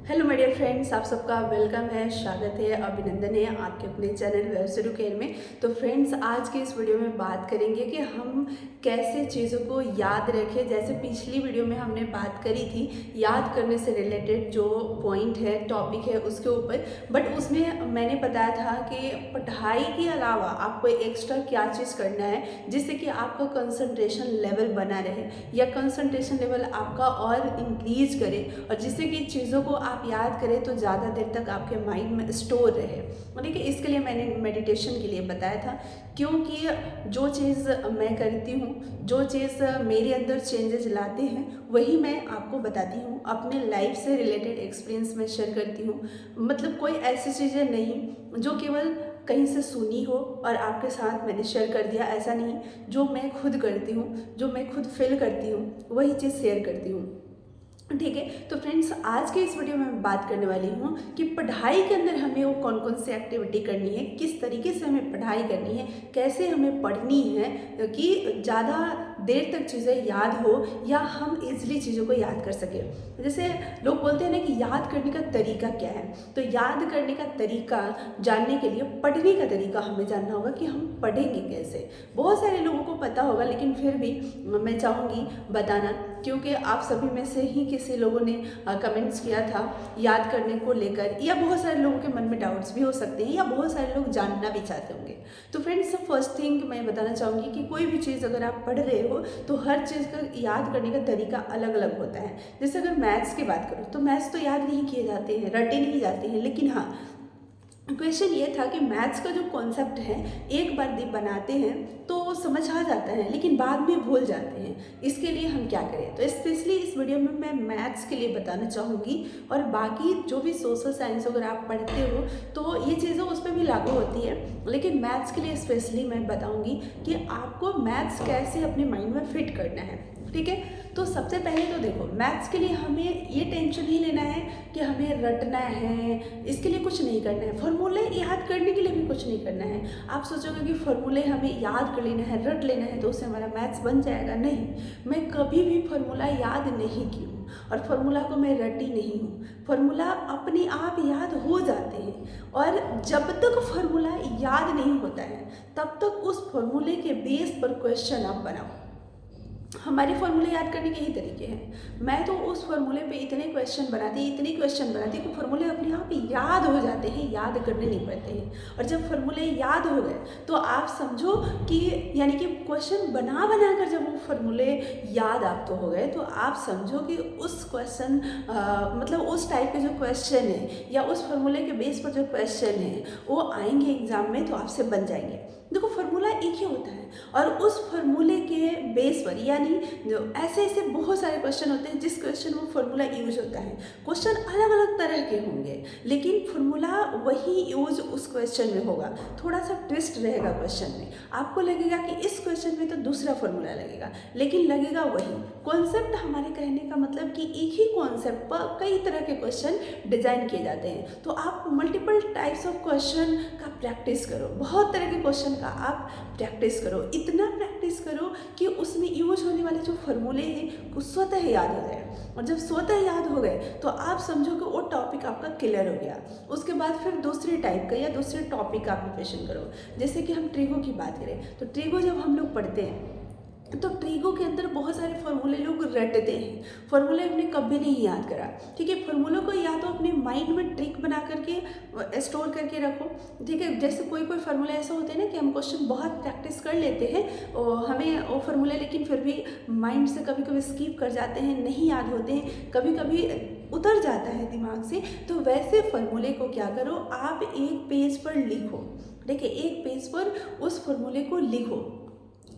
Hello my dear friends, आप सबका welcome है, स्वागत है, अभिनंदन है आपके अपने चैनल वेबसरू केयर में। तो फ्रेंड्स, आज के इस वीडियो में बात करेंगे कि हम कैसे चीज़ों को याद रखें। जैसे पिछली वीडियो में हमने बात करी थी याद करने से रिलेटेड जो पॉइंट है, टॉपिक है उसके ऊपर, बट उसमें मैंने बताया था कि पढ़ाई के अलावा आपको एक्स्ट्रा क्या चीज़ करना है जिससे कि आपका कंसंट्रेशन लेवल बना रहे या कंसंट्रेशन लेवल आपका और इंक्रीज करे, और जिससे कि चीज़ों को आप याद करें तो ज़्यादा देर तक आपके माइंड में स्टोर रहे। ठीक है, इसके लिए मैंने मेडिटेशन के लिए बताया था, क्योंकि जो चीज़ मैं करती हूँ, जो चीज़ मेरे अंदर चेंजेस लाते हैं, वही मैं आपको बताती हूँ, अपने लाइफ से रिलेटेड एक्सपीरियंस में शेयर करती हूँ। मतलब कोई ऐसी चीज़ें नहीं जो केवल कहीं से सुनी हो और आपके साथ मैंने शेयर कर दिया, ऐसा नहीं। जो मैं खुद करती हूँ, जो मैं खुद फील करती हूँ, वही चीज़ शेयर करती हूँ। ठीक है, तो फ्रेंड्स, आज के इस वीडियो में मैं बात करने वाली हूँ कि पढ़ाई के अंदर हमें वो कौन कौन सी एक्टिविटी करनी है, किस तरीके से हमें पढ़ाई करनी है, कैसे हमें पढ़नी है कि ज़्यादा देर तक चीज़ें याद हो या हम इजीली चीज़ों को याद कर सकें। जैसे लोग बोलते हैं ना कि याद करने का तरीका क्या है, तो याद करने का तरीका जानने के लिए पढ़ने का तरीका हमें जानना होगा कि हम पढ़ेंगे कैसे। बहुत सारे लोगों को पता होगा, लेकिन फिर भी मैं चाहूँगी बताना, क्योंकि आप सभी में से ही किसी लोगों ने कमेंट्स किया था याद करने को लेकर, या बहुत सारे लोगों के मन में डाउट्स भी हो सकते हैं, या बहुत सारे लोग जानना भी चाहते होंगे। तो फ्रेंड्स, फर्स्ट थिंग मैं बताना चाहूँगी कि कोई भी चीज़ अगर आप पढ़ रहे हो तो हर चीज़ का याद करने का तरीका अलग अलग होता है। जैसे अगर मैथ्स की बात करूँ तो मैथ्स तो याद नहीं किए जाते हैं, रटे नहीं जाते हैं, लेकिन हाँ, क्वेश्चन ये था कि मैथ्स का जो कॉन्सेप्ट है एक बार बनाते हैं तो समझ आ जाता है, लेकिन बाद में भूल जाते हैं। इसके लिए हम क्या करें, तो स्पेशली इस वीडियो में मैं मैथ्स के लिए बताना चाहूँगी, और बाकी जो भी सोशल साइंस अगर आप पढ़ते हो तो ये चीज़ें उस पर भी लागू होती है, लेकिन मैथ्स के लिए स्पेशली मैं बताऊँगी कि आपको मैथ्स कैसे अपने माइंड में फिट करना है। ठीक है, तो सबसे पहले तो देखो, मैथ्स के लिए हमें ये टेंशन नहीं लेना है कि हमें रटना है, इसके लिए कुछ नहीं करना है। फॉर्मूले याद करने के लिए भी कुछ नहीं करना है। आप सोचोगे कि फॉर्मूले हमें याद कर लेना है, रट लेना है, तो उससे हमारा मैथ्स बन जाएगा। नहीं, मैं कभी भी फॉर्मूला याद नहीं की हूँ और फॉर्मूला को मैं रटी नहीं हूँ। फॉर्मूला अपने आप याद हो जाते हैं, और जब तक फॉर्मूला याद नहीं होता है तब तक उस फॉर्मूले के बेस पर क्वेश्चन आप बनाओ। हमारे फॉर्मूले याद करने के ही तरीके हैं। मैं तो उस फॉर्मूले पे इतने क्वेश्चन बनाती कि फॉर्मूले अपने आप याद हो जाते हैं, याद करने नहीं पड़ते हैं। और जब फॉर्मूले याद हो गए तो आप समझो कि यानी कि क्वेश्चन बना कर जब वो फॉर्मूले याद आपको हो गए तो आप समझो कि उस क्वेश्चन मतलब उस टाइप के जो क्वेश्चन है या उस फॉर्मूले के बेस पर जो क्वेश्चन है वो आएंगे एग्जाम में तो आपसे बन जाएंगे। देखो, फॉर्मूला एक ही होता है, और उस फॉर्मूले के बेस पर यानी जो ऐसे बहुत सारे क्वेश्चन होते हैं जिस क्वेश्चन में फॉर्मूला यूज होता है। क्वेश्चन अलग अलग तरह के होंगे, लेकिन फॉर्मूला वही यूज उस क्वेश्चन में होगा। थोड़ा सा ट्विस्ट रहेगा क्वेश्चन में, आपको लगेगा कि इस क्वेश्चन में तो दूसरा फॉर्मूला लगेगा, लेकिन लगेगा वही कॉन्सेप्ट। हमारे कहने का मतलब कि एक ही कॉन्सेप्ट पर कई तरह के क्वेश्चन डिजाइन किए जाते हैं। तो आप मल्टीपल टाइप्स ऑफ क्वेश्चन का प्रैक्टिस करो, बहुत तरह के क्वेश्चन का आप प्रैक्टिस करो, इतना प्रैक्टिस करो कि उसमें यूज होने वाले जो फॉर्मूले हैं वो स्वतः याद हो जाए। और जब स्वतः याद हो गए तो आप समझो कि वो टॉपिक आपका क्लियर हो गया। उसके बाद फिर दूसरे टाइप का या दूसरे टॉपिक का प्रिपरेशन करो। जैसे कि हम ट्रिगो की बात करें तो ट्रिगो जब हम लोग पढ़ते हैं तो ट्रिगो के अंदर बहुत सारे फॉर्मूले लोग रटते हैं, फॉर्मूले हमने कभी नहीं याद करा। ठीक है, फॉर्मूलों को या तो अपने माइंड में ट्रिक बना करके स्टोर करके रखो। ठीक है, जैसे कोई फार्मूले ऐसे होते हैं ना कि हम क्वेश्चन बहुत प्रैक्टिस कर लेते हैं और हमें वो फार्मूले लेकिन फिर भी माइंड से कभी कभी स्किप कर जाते हैं, नहीं याद होते हैं, कभी कभी उतर जाता है दिमाग से। तो वैसे फार्मूले को क्या करो, आप एक पेज पर लिखो। ठीक है, एक पेज पर उस फार्मूले को लिखो।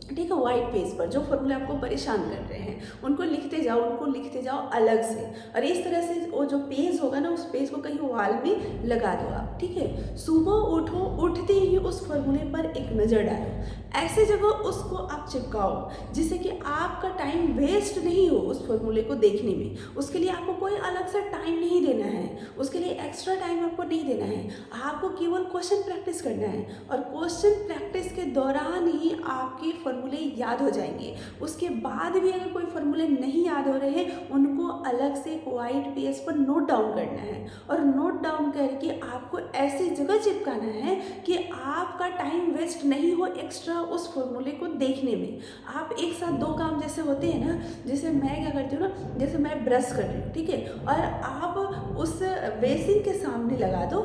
ठीक है, वाइट पेज पर जो फॉर्मूले आपको परेशान कर रहे हैं उनको लिखते जाओ अलग से, और इस तरह से वो जो पेज होगा ना उस पेज को कहीं वॉल में लगा दो आप। ठीक है, सुबह उठो, उठते ही उस फॉर्मूले पर एक नज़र डालो, ऐसे जगह उसको आप चिपकाओ जिससे कि आपका टाइम वेस्ट नहीं हो उस फॉर्मूले को देखने में। उसके लिए आपको कोई अलग से टाइम नहीं देना है, उसके लिए एक्स्ट्रा टाइम आपको नहीं देना है, आपको केवल क्वेश्चन प्रैक्टिस करना है और क्वेश्चन प्रैक्टिस के दौरान ही आपके फॉर्मूले याद हो जाएंगे। उसके बाद भी अगर कोई फॉर्मूले नहीं याद हो रहे हैं, उनको अलग से एक वाइट पेज पर नोट डाउन करना है और नोट डाउन करके आपको ऐसी जगह चिपकाना है कि आपका टाइम वेस्ट नहीं हो एक्स्ट्रा उस फॉर्मूले को देखने में। आप एक साथ दो काम जैसे होते हैं ना, जैसे मैं क्या करती हूँ ना, जैसे मैं ब्रश कर रही हूँ, ठीक है, और आप उस बेसिन के सामने लगा दो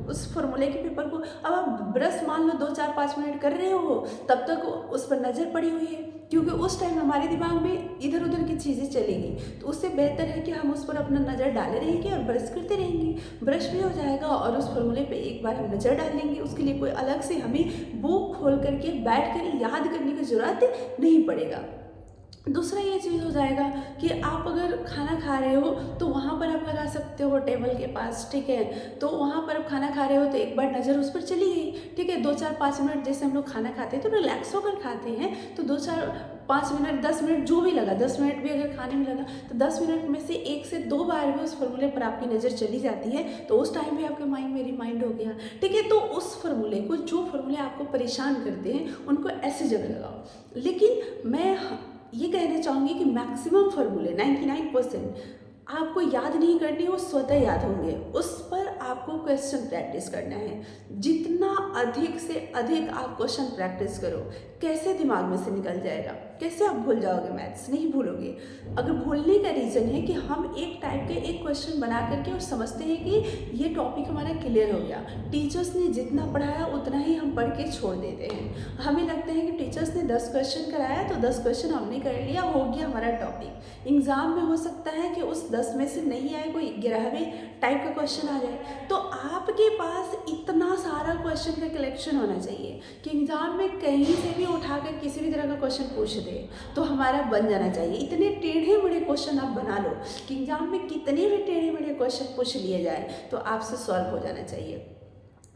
उस फॉर्मूले के पेपर को। अब आप ब्रश मान लो 2-4-5 मिनट कर रहे हो, तब तक उस पर नज़र पड़ी हुई है, क्योंकि उस टाइम हमारे दिमाग में इधर उधर की चीज़ें चलेंगी। तो उससे बेहतर है कि हम उस पर अपना नज़र डाले रहेंगे और ब्रश करते रहेंगे, ब्रश भी हो जाएगा और उस फॉर्मूले पे एक बार हम नज़र डाल लेंगे। उसके लिए कोई अलग से हमें बुक खोल करके बैठ कर याद करने की ज़रूरत नहीं पड़ेगा। दूसरा ये चीज़ हो जाएगा कि आप अगर खाना खा रहे हो तो वहाँ पर आप लगा सकते हो टेबल के पास, ठीक है, तो वहाँ पर आप खाना खा रहे हो तो एक बार नज़र उस पर चली गई, ठीक है। 2-4-5 मिनट जैसे हम लोग खाना खाते हैं तो रिलैक्स होकर खाते हैं, तो 2-4-5 मिनट 10 मिनट जो भी लगा, 10 मिनट भी अगर खाने में लगा तो 10 मिनट में से 1 से 2 बार भी उस फॉर्मूले पर आपकी नज़र चली जाती है, तो उस टाइम भी आपके माइंड में रिमाइंड हो गया, ठीक है। तो उस फॉर्मूले को, जो फॉर्मूले आपको परेशान करते हैं, उनको ऐसी जगह लगाओ। लेकिन मैं ये कहना चाहूँगी कि मैक्सिमम फार्मूले 99% आपको याद नहीं करने, वो स्वतः याद होंगे। उस पर आपको क्वेश्चन प्रैक्टिस करना है। जितना अधिक से अधिक आप क्वेश्चन प्रैक्टिस करो, कैसे दिमाग में से निकल जाएगा, कैसे आप भूल जाओगे, मैथ्स नहीं भूलोगे। अगर भूलने का रीज़न है कि हम एक टाइप के एक क्वेश्चन बना करके और समझते हैं कि ये टॉपिक हमारा क्लियर हो गया। टीचर्स ने जितना पढ़ाया उतना ही हम पढ़ के छोड़ देते हैं। हमें लगता है कि टीचर्स ने 10 क्वेश्चन कराया तो 10 क्वेश्चन हमने कर लिया, हो गया हमारा टॉपिक। एग्ज़ाम में हो सकता है कि उस 10 में से नहीं आए, कोई 11वें टाइप का क्वेश्चन आ जाए। तो आपके पास इतना सारा क्वेश्चन का कलेक्शन होना चाहिए कि एग्ज़ाम में कहीं से भी उठाकर किसी भी तरह का क्वेश्चन पूछ दे तो हमारा बन जाना चाहिए। इतने टेढ़े बड़े क्वेश्चन आप बना लो कि एग्जाम में कितने भी टेढ़े बड़े क्वेश्चन पूछ लिए जाए तो आपसे सॉल्व हो जाना चाहिए,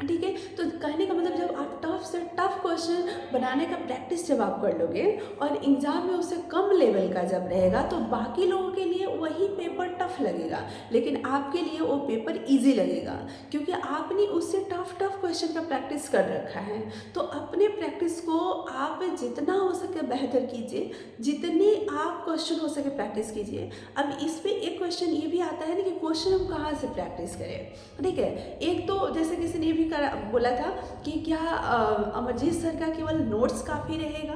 ठीक है। तो कहने का मतलब, जब आप टफ से टफ क्वेश्चन बनाने का प्रैक्टिस जब आप कर लोगे और एग्ज़ाम में उससे कम लेवल का जब रहेगा तो बाकी लोगों के लिए वही पेपर टफ लगेगा, लेकिन आपके लिए वो पेपर इजी लगेगा क्योंकि आपने उससे टफ क्वेश्चन का प्रैक्टिस कर रखा है। तो अपने प्रैक्टिस को आप जितना हो सके बेहतर कीजिए, जितने आप क्वेश्चन हो सके प्रैक्टिस कीजिए। अब इस पर एक क्वेश्चन ये भी आता है ना कि क्वेश्चन हम कहाँ से प्रैक्टिस करें, ठीक है। एक तो जैसे किसी ने भी बोला था कि क्या अमरजीत सर का केवल नोट्स काफ़ी रहेगा,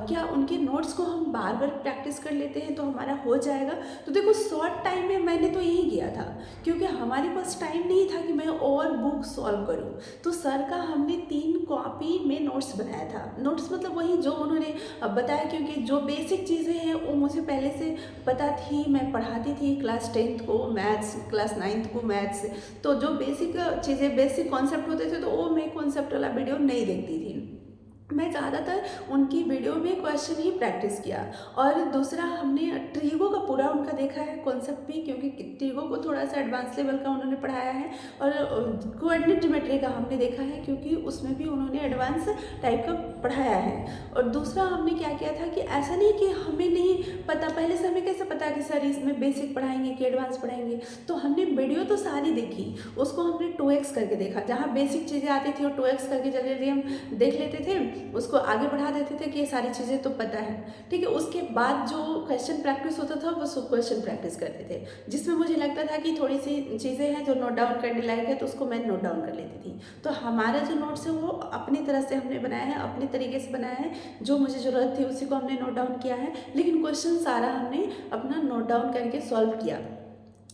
क्या उनके नोट्स को हम बार बार प्रैक्टिस कर लेते हैं तो हमारा हो जाएगा। तो देखो, शॉर्ट टाइम में मैंने तो यही किया था क्योंकि हमारे पास टाइम नहीं था कि मैं और बुक सॉल्व करूं। तो सर का हमने 3 कॉपी में नोट्स बनाया था। नोट्स मतलब वही जो उन्होंने बताया, क्योंकि जो बेसिक चीज़ें हैं वो मुझे पहले से पता थी। मैं पढ़ाती थी क्लास 10th को मैथ्स, क्लास 9th को मैथ्स, तो जो बेसिक चीज़ें, बेसिक कॉन्सेप्ट होते थे तो वो मैं कॉन्सेप्ट वाला वीडियो नहीं देखती थी। मैं ज़्यादातर उनकी वीडियो में क्वेश्चन ही प्रैक्टिस किया। और दूसरा, हमने ट्रीगो का पूरा उनका देखा है कॉन्सेप्ट भी, क्योंकि ट्रीगो को थोड़ा सा एडवांस लेवल का उन्होंने पढ़ाया है। और कोऑर्डिनेट ज्योमेट्री का हमने देखा है क्योंकि उसमें भी उन्होंने एडवांस टाइप का पढ़ाया है। और दूसरा हमने क्या किया था कि ऐसा नहीं कि हमें नहीं पता, पहले से हमें कैसे पता कि सर इसमें बेसिक पढ़ाएंगे कि एडवांस पढ़ाएंगे। तो हमने वीडियो तो सारी देखी, उसको हमने 2x करके देखा। जहाँ बेसिक चीज़ें आती थी वो 2x करके जल्दी हम देख लेते थे, उसको आगे बढ़ा देते थे कि ये सारी चीज़ें तो पता है, ठीक है। उसके बाद जो क्वेश्चन प्रैक्टिस होता था वो सब क्वेश्चन प्रैक्टिस करते थे, जिसमें मुझे लगता था कि थोड़ी सी चीज़ें हैं जो नोट डाउन करने लायक है तो उसको मैं नोट डाउन कर लेती थी। तो हमारा जो नोट्स है वो अपनी तरह से हमने बनाया है, अपने तरीके से बनाया है। जो मुझे ज़रूरत थी उसी को हमने नोट डाउन किया है, लेकिन क्वेश्चन सारा हमने अपना नोट डाउन करके सॉल्व किया।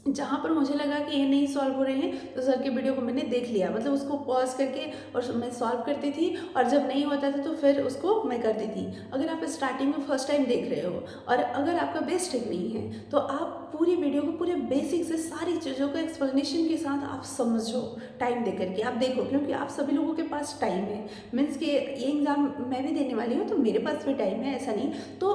जहाँ पर मुझे लगा कि ये नहीं सॉल्व हो रहे हैं तो सर के वीडियो को मैंने देख लिया, मतलब उसको पॉज करके और मैं सॉल्व करती थी। और जब नहीं होता था तो फिर उसको मैं करती थी। अगर आप स्टार्टिंग में फर्स्ट टाइम देख रहे हो और अगर आपका बेस ठीक नहीं है तो आप पूरी वीडियो को पूरे बेसिक से सारी चीज़ों को एक्सप्लेनेशन के साथ आप समझो, टाइम दे करके आप देखो, क्योंकि आप सभी लोगों के पास टाइम है। मीन्स कि ये एग्ज़ाम मैं भी देने वाली हूँ तो मेरे पास भी टाइम है, ऐसा नहीं। तो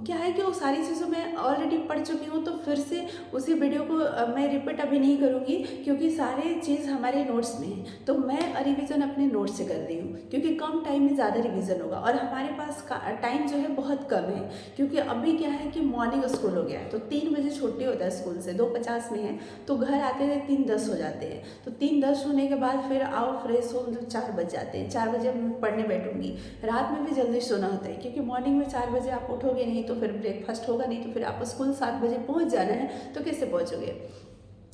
क्या है कि वो सारी चीज़ों में ऑलरेडी पढ़ चुकी हूँ तो फिर से उसी वीडियो को मैं रिपीट अभी नहीं करूँगी क्योंकि सारे चीज़ हमारे नोट्स में है, तो मैं रिवीजन अपने नोट्स से कर रही हूँ क्योंकि कम टाइम में ज़्यादा रिवीजन होगा और हमारे पास टाइम जो है बहुत कम है क्योंकि अभी क्या है कि मॉर्निंग स्कूल हो गया है, तो 3 बजे छुट्टी होता है स्कूल से, 2:50 में है, तो घर आते थे 3:10 हो जाते हैं, तो 3:10 होने के बाद फिर आओ फ्रेश हो, मतलब 4 बज जाते हैं। 4 बजे मैं पढ़ने बैठूंगी। रात में भी जल्दी सोना होता है क्योंकि मॉर्निंग में 4 बजे आप उठोगे नहीं तो फिर ब्रेकफास्ट होगा नहीं, तो फिर आपको स्कूल 7 बजे पहुंच जाना है, तो कैसे पहुंचोगे।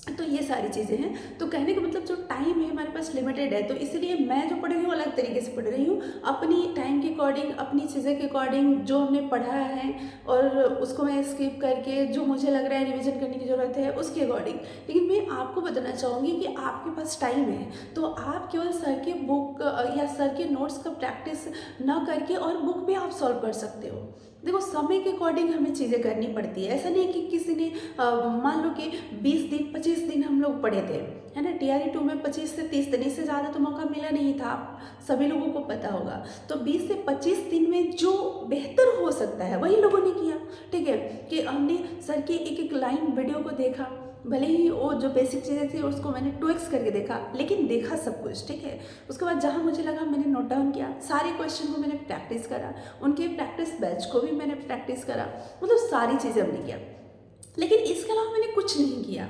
तो ये सारी चीज़ें हैं। तो कहने का मतलब जो टाइम है हमारे पास लिमिटेड है, तो इसलिए मैं जो पढ़ रही हूँ अलग तरीके से पढ़ रही हूँ, अपनी टाइम के अकॉर्डिंग, अपनी चीज़ें के अकॉर्डिंग, जो हमने पढ़ा है और उसको मैं स्किप करके जो मुझे लग रहा है रिवीजन करने की ज़रूरत है उसके अकॉर्डिंग। लेकिन मैं आपको बताना चाहूँगी कि आपके पास टाइम है तो आप केवल सर के बुक या सर के नोट्स का प्रैक्टिस ना करके और बुक पे आप सॉल्व कर सकते हो। देखो समय के अकॉर्डिंग हमें चीज़ें करनी पड़ती है। ऐसा नहीं कि किसी ने मान लो कि 20 दिन 25 दिन हम लोग पढ़े थे, है ना, TRE 2 में 25 से 30 दिन, इससे ज़्यादा तो मौका मिला नहीं था, आप सभी लोगों को पता होगा। तो 20 से 25 दिन में जो बेहतर हो सकता है वही लोगों ने किया। ठीक है कि हमने सर की एक एक लाइन वीडियो को देखा, भले ही वो जो बेसिक चीज़ें थी उसको मैंने 2x करके देखा, लेकिन देखा सब कुछ। ठीक है, उसके बाद जहाँ मुझे लगा मैंने नोट डाउन किया, सारे क्वेश्चन को मैंने प्रैक्टिस करा, उनके प्रैक्टिस बैच को भी मैंने प्रैक्टिस करा, मतलब सारी चीज़ें हमने किया। लेकिन इसके अलावा मैंने कुछ नहीं किया।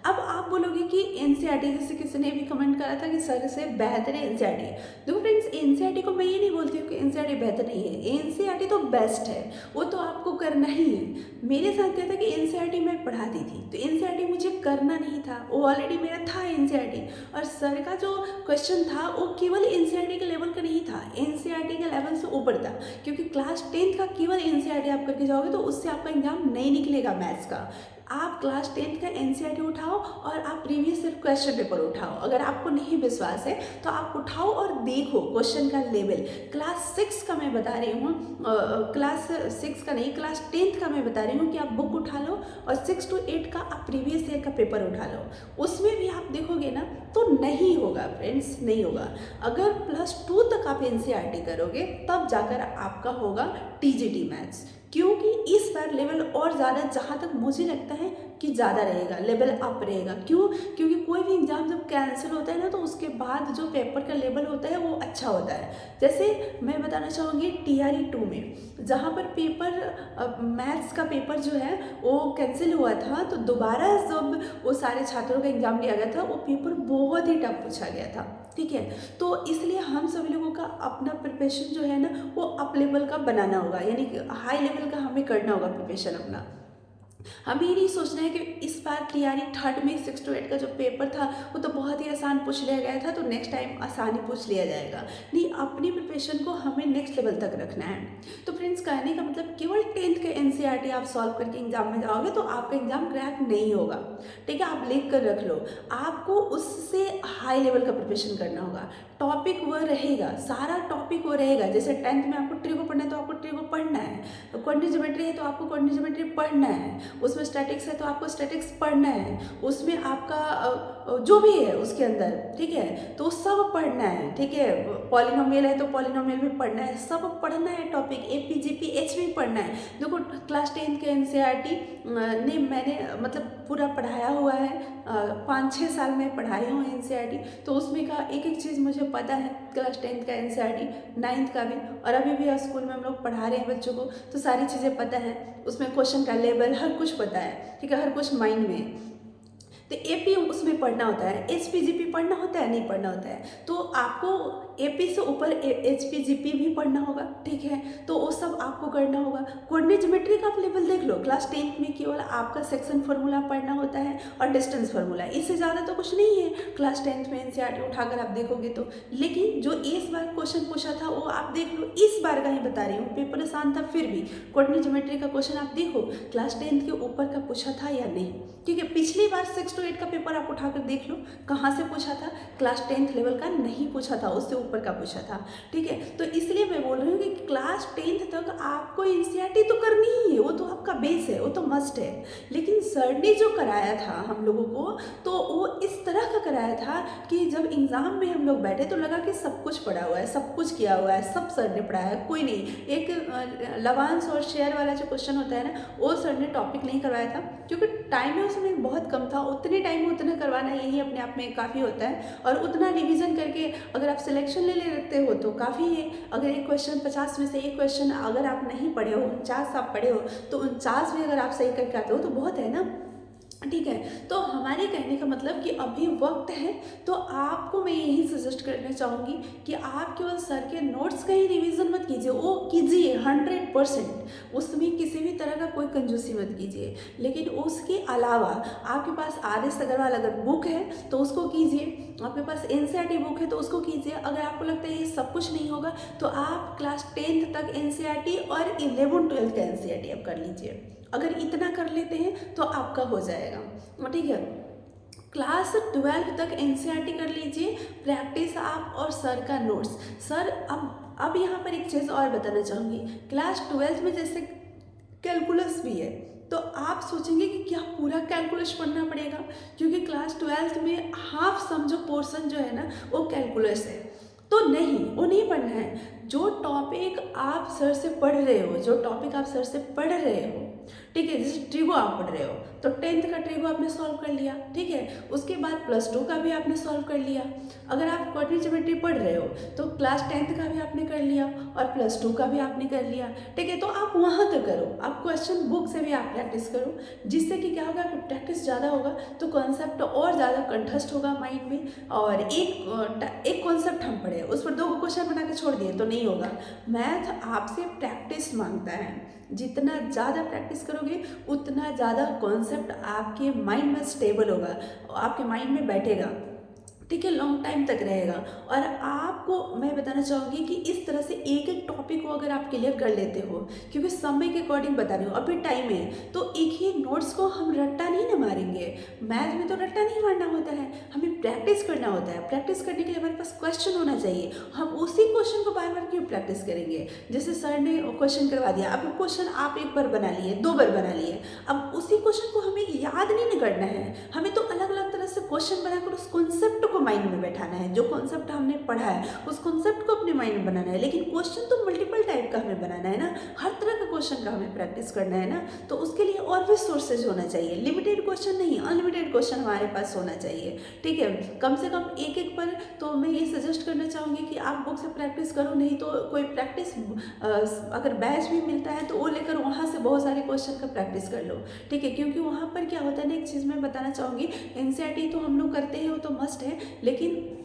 अब आप बोलोगे कि एनसीईआरटी, जैसे किसी ने भी कमेंट करा था कि सर से बेहतर है एनसीईआरटी। देखो फ्रेंड्स, एनसीईआरटी को मैं ये नहीं बोलती हूँ कि एनसीईआरटी बेहतर नहीं है, एनसीईआरटी तो बेस्ट है, वो तो आपको करना ही है। मेरे साथ क्या था कि एनसीईआरटी मैं पढ़ाती थी तो एनसीईआरटी मुझे करना नहीं था, वो ऑलरेडी मेरा था एनसीईआरटी, और सर का जो क्वेश्चन था वो केवल एनसीईआरटी के लेवल का नहीं था, एनसीईआरटी के लेवल से ऊपर था, क्योंकि क्लास 10th का केवल एनसीईआरटी आप करके जाओगे तो उससे आपका एग्जाम नहीं निकलेगा मैथ्स का। आप क्लास 10th का एनसीईआरटी उठाओ और आप प्रीवियस ईयर क्वेश्चन पेपर उठाओ। अगर आपको नहीं विश्वास है तो आप उठाओ और देखो क्वेश्चन का लेवल। क्लास 6 का मैं बता रही हूँ, क्लास 6 का नहीं, क्लास 10th का मैं बता रही हूँ कि आप बुक उठा लो और 6 to 8 का आप प्रीवियस ईयर का पेपर उठा लो, उसमें भी आप देखोगे ना तो नहीं होगा फ्रेंड्स, नहीं होगा। अगर +2 तक आप एनसीईआरटी करोगे तब जाकर आपका होगा टीजीटी मैथ्स, क्योंकि इस बार लेवल और ज़्यादा, जहाँ तक मुझे लगता है कि ज़्यादा रहेगा, लेवल अप रहेगा। क्यों? क्योंकि कोई भी एग्ज़ाम जब कैंसिल होता है ना तो उसके बाद जो पेपर का लेवल होता है वो अच्छा होता है। जैसे मैं बताना चाहूँगी TRE 2 में जहाँ पर पेपर मैथ्स का पेपर जो है वो कैंसिल हुआ था, तो दोबारा जब वो सारे छात्रों का एग्ज़ाम लिया गया था वो पेपर बहुत ही टफ पूछा गया था। ठीक है, तो इसलिए हम सभी लोगों का अपना प्रिपरेशन जो है ना वो अप लेवल का बनाना होगा, यानी कि हाई लेवल का हमें करना होगा प्रिपरेशन अपना। हमें ये नहीं सोचना है कि इस बार TRE 3rd में 6 to 8 का जो पेपर था वो तो बहुत ही आसान पूछ लिया गया था तो नेक्स्ट टाइम आसानी पूछ लिया जाएगा। नहीं, अपनी प्रिपरेशन को हमें नेक्स्ट लेवल तक रखना है। तो फ्रेंड्स, कहने का मतलब केवल 10th के एनसीईआरटी आप सॉल्व करके एग्जाम में जाओगे तो आपका एग्जाम क्रैक नहीं होगा। ठीक है, आप लिख कर रख लो, आपको उससे हाई लेवल का प्रिपरेशन करना होगा। टॉपिक वो रहेगा, सारा टॉपिक वो रहेगा। जैसे 10th में आपको ट्री को पढ़ना है तो आपको ट्री को पढ़ना है, क्वांटिटी ज्योमेट्री है तो आपको क्वांटिटी ज्योमेट्री पढ़ना है, उसमें स्टैटिक्स है तो आपको स्टैटिक्स पढ़ना है, उसमें आपका जो भी है उसके अंदर, ठीक है, तो सब पढ़ना है। ठीक है, पॉलिनोमियल है तो पॉलिनोमियल भी पढ़ना है, सब पढ़ना है टॉपिक, APGP भी पढ़ना है। देखो क्लास 10 के एनसीईआरटी ने मैंने मतलब पूरा पढ़ाया हुआ है, 5-6 साल में पढ़ाई हूँ एनसीईआरटी, तो उसमें का एक एक चीज़ मुझे पता है। क्लास 10th का एनसीईआरटी, 9th का भी, और अभी भी स्कूल में हम लोग पढ़ा रहे हैं बच्चों को, तो सारी चीज़ें पता है, उसमें क्वेश्चन का लेवल हर कुछ पता है। ठीक है, हर कुछ माइंड में है। तो AP उसमें पढ़ना होता है, HPGP पढ़ना होता है, नहीं पढ़ना होता है, तो आपको AP से ऊपर HPGP भी पढ़ना होगा। ठीक है, तो वो सब आपको करना होगा। कोऑर्डिनेट ज्योमेट्री का आप लेवल देख लो, क्लास 10th में केवल आपका सेक्शन फार्मूला पढ़ना होता है और डिस्टेंस फार्मूला, इससे ज़्यादा तो कुछ नहीं है क्लास 10th में एनसीईआरटी उठाकर आप देखोगे तो। लेकिन जो इस बार क्वेश्चन पूछा था वो आप देख लो, इस बार का ही बता रही हूँ, पेपर आसान था फिर भी कोऑर्डिनेट ज्योमेट्री का क्वेश्चन आप देखो क्लास 10th के ऊपर का पूछा था या नहीं। ठीक है, पिछली बार 6 to 6 to 8 का पेपर आप उठाकर देख लो, कहाँ से पूछा था, क्लास 10th लेवल का नहीं पूछा था, उससे ऊपर का पूछा था। ठीक है, तो इसलिए मैं बोल रही हूँ कि क्लास 10th तक आपको एनसीईआरटी तो करनी ही है, वो तो आपका बेस है, वो तो मस्ट है। लेकिन सर ने जो कराया था हम लोगों को, तो वो इस तरह का कराया था कि जब एग्ज़ाम में हम लोग बैठे तो लगा कि सब कुछ पढ़ा हुआ है, सब कुछ किया हुआ है, सब सर ने पढ़ाया है, कोई नहीं। एक लवांश और शेयर वाला जो क्वेश्चन होता है ना, वो सर ने टॉपिक नहीं करवाया था, क्योंकि टाइम है उसमें बहुत कम था। उतने टाइम में उतना करवाना यही अपने आप में काफ़ी होता है, और उतना रिवीजन करके अगर आप सिलेक्शन ले लेते हो तो काफ़ी है। अगर एक क्वेश्चन 50 में से एक क्वेश्चन अगर आप नहीं पढ़े हो, 49 आप पढ़े हो, तो 49 में अगर आप सही करके आते हो तो बहुत है ना। ठीक है, तो हमारे कहने का मतलब कि अभी वक्त है, तो आपको मैं यही सजेस्ट करना चाहूँगी कि आप केवल सर के नोट्स का ही रिवीजन मत कीजिए, वो कीजिए 100%, उसमें किसी भी तरह का कोई कंजूसी मत कीजिए। लेकिन उसके अलावा आपके पास आर.एस. अग्रवाल अगर बुक है तो उसको कीजिए, आपके पास एनसीईआरटी बुक है तो उसको कीजिए। अगर आपको लगता है ये सब कुछ नहीं होगा तो आप क्लास 10th तक एनसीईआरटी और 11th-12th का एनसीईआरटी आप कर लीजिए। अगर इतना कर लेते हैं तो आपका हो जाएगा। ठीक है, क्लास 12 तक एनसीईआरटी कर लीजिए, प्रैक्टिस आप और सर का नोट्स। सर अब यहाँ पर एक चीज़ और बताना चाहूँगी, क्लास 12 में जैसे कैलकुलस भी है, तो आप सोचेंगे कि क्या पूरा कैलकुलस पढ़ना पड़ेगा, क्योंकि क्लास 12 में हाफ समझो पोर्शन जो है ना वो कैलकुलस है। तो नहीं, वो नहीं पढ़ना है। जो टॉपिक आप सर से पढ़ रहे हो, जो टॉपिक आप सर से पढ़ रहे हो, ठीक है, जैसे ट्रिगो आप पढ़ रहे हो तो 10th का ट्रिगो आपने सॉल्व कर लिया। ठीक है, उसके बाद प्लस 2 का भी आपने सॉल्व कर लिया। अगर आप क्वाड्रेटिक ज्योमेट्री पढ़ रहे हो तो क्लास 10th का भी आपने कर लिया और प्लस 2 का भी आपने कर लिया। ठीक है, तो आप वहाँ तक करो, आप क्वेश्चन बुक से भी आप प्रैक्टिस करो, जिससे कि क्या होगा कि प्रैक्टिस ज़्यादा होगा तो कॉन्सेप्ट और ज़्यादा कंठस्थ होगा माइंड में। और एक कॉन्सेप्ट हम पढ़े उस पर 2 क्वेश्चन बना के छोड़ दिए तो नहीं होगा। मैथ आपसे प्रैक्टिस मांगता है, जितना ज़्यादा प्रैक्टिस करोगे उतना ज़्यादा कॉन्सेप्ट आपके माइंड में स्टेबल होगा, आपके माइंड में बैठेगा। ठीक है, लॉन्ग टाइम तक रहेगा। और आपको मैं बताना चाहूँगी कि इस तरह से एक एक टॉपिक को अगर आप क्लियर कर लेते हो, क्योंकि समय के अकॉर्डिंग बता रही हूँ, अभी टाइम है तो एक ही नोट्स को हम रट्टा नहीं ना मारेंगे। मैथ में तो रट्टा नहीं मारना होता है, हमें प्रैक्टिस करना होता है। प्रैक्टिस करने के लिए हमारे पास क्वेश्चन होना चाहिए, हम उसी क्वेश्चन को बार बार क्यों प्रैक्टिस करेंगे। जैसे सर ने क्वेश्चन करवा दिया, अब क्वेश्चन आप 1 बार बना लिए, 2 बार बना लिए, अब उसी क्वेश्चन को हमें याद नहीं करना है, हमें तो अलग अलग तरह से क्वेश्चन बनाकर उस कॉन्सेप्ट को माइंड में बैठाना है। जो कॉन्सेप्ट हमने पढ़ा है उस कॉन्सेप्ट को अपने माइंड में बनाना है। लेकिन क्वेश्चन तो मल्टीपल टाइप का हमें बनाना है ना, हर तरह का क्वेश्चन का हमें प्रैक्टिस करना है ना, तो उसके लिए और भी सोर्सेज होना चाहिए। लिमिटेड क्वेश्चन नहीं, अनलिमिटेड क्वेश्चन हमारे पास होना चाहिए। ठीक है, कम से कम एक एक पर तो मैं ये सजेस्ट करना चाहूँगी कि आप बुक से प्रैक्टिस करो, नहीं तो कोई प्रैक्टिस अगर बैच भी मिलता है तो वो लेकर वहाँ से बहुत सारे क्वेश्चन का प्रैक्टिस कर लो। ठीक है, क्योंकि वहाँ पर क्या होता है ना, एक चीज़ मैं बताना चाहूँगी, एनसीईआरटी तो हम लोग करते हैं वो तो मस्ट है, लेकिन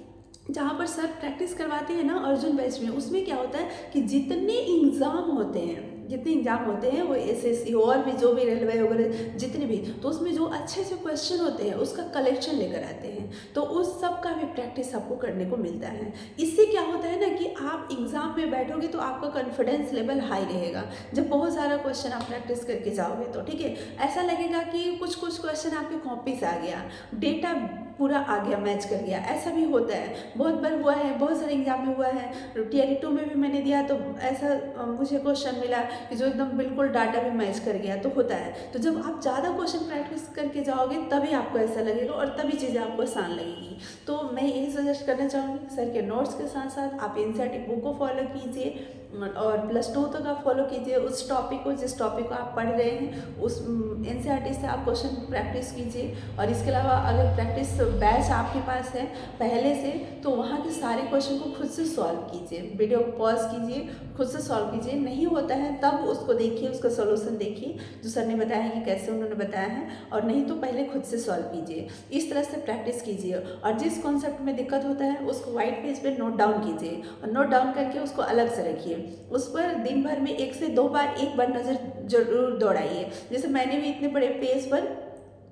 जहाँ पर सर प्रैक्टिस करवाते हैं ना अर्जुन बैच में, उसमें क्या होता है कि जितने एग्ज़ाम होते हैं वो एसएससी और भी जो भी रेलवे वगैरह जितने भी, तो उसमें जो अच्छे से क्वेश्चन होते हैं उसका कलेक्शन लेकर आते हैं, तो उस सब का भी प्रैक्टिस आपको करने को मिलता है। इससे क्या होता है ना कि आप एग्ज़ाम में बैठोगे तो आपका कॉन्फिडेंस लेवल हाई रहेगा। जब बहुत सारा क्वेश्चन आप प्रैक्टिस करके जाओगे तो ठीक है, ऐसा लगेगा कि कुछ क्वेश्चन आपकी कॉपी से आ गया, डेटा पूरा आ गया, मैच कर गया। ऐसा भी होता है, बहुत बार हुआ है, बहुत सारे एग्जाम में हुआ है। टीआरई 2 में भी मैंने दिया तो ऐसा मुझे क्वेश्चन मिला कि जो एकदम बिल्कुल डाटा भी मैच कर गया, तो होता है। तो जब आप ज़्यादा क्वेश्चन प्रैक्टिस करके जाओगे तभी आपको ऐसा लगेगा और तभी चीज़ें आपको आसान लगेगी। तो मैं यही सजेस्ट करना चाहूँगी, सर के नोट्स के साथ साथ आप एनसीईआरटी बुक को फॉलो कीजिए और +2 तक आप फॉलो कीजिए उस टॉपिक को, जिस टॉपिक को आप पढ़ रहे हैं उस एनसीईआरटी से आप क्वेश्चन प्रैक्टिस कीजिए। और इसके अलावा अगर प्रैक्टिस बैच आपके पास है पहले से, तो वहाँ के सारे क्वेश्चन को खुद से सॉल्व कीजिए, वीडियो को पॉज कीजिए, खुद से सॉल्व कीजिए। नहीं होता है तब उसको देखिए, उसका सोल्यूशन देखिए जो सर ने बताया है कि कैसे उन्होंने बताया है, और नहीं तो पहले खुद से सॉल्व कीजिए। इस तरह से प्रैक्टिस कीजिए और जिस कॉन्सेप्ट में दिक्कत होता है उसको व्हाइट पेज पे नोट डाउन कीजिए और नोट डाउन करके उसको अलग से रखिए। उस पर दिन भर में 1 से 2 बार एक बार नज़र जरूर दौड़ाइए। जैसे मैंने भी इतने बड़े पेज पर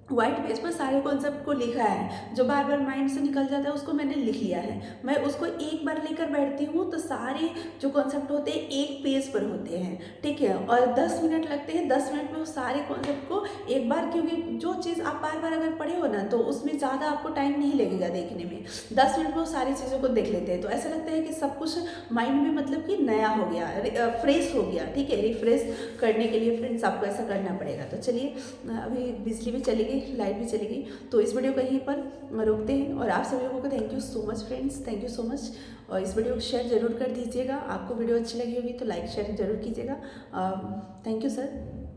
व्हाइट पेज पर सारे कॉन्सेप्ट को लिखा है, जो बार बार माइंड से निकल जाता है उसको मैंने लिख लिया है। मैं उसको एक बार लेकर बैठती हूँ तो सारे जो कॉन्सेप्ट होते हैं एक पेज पर होते हैं, ठीक है। और 10 मिनट लगते हैं, 10 मिनट में वो सारे कॉन्सेप्ट को एक बार, क्योंकि जो चीज़ आप बार बार अगर पढ़े हो ना तो उसमें ज़्यादा आपको टाइम नहीं लगेगा देखने में। 10 मिनट में वो सारी चीज़ों को देख लेते हैं तो ऐसा लगता है कि सब कुछ माइंड में मतलब कि नया हो गया, फ्रेश हो गया, ठीक है। रिफ्रेश करने के लिए फ्रेंड्स आपको ऐसा करना पड़ेगा। तो चलिए, अभी बिजली भी चली गई, लाइट भी चली गई, तो इस वीडियो को यहीं पर रोकते हैं। और आप सभी लोगों को thank you so much friends, thank you so much. और इस वीडियो को शेयर जरूर कर दीजिएगा। आपको वीडियो अच्छी लगी होगी तो लाइक शेयर जरूर कीजिएगा। Thank you sir.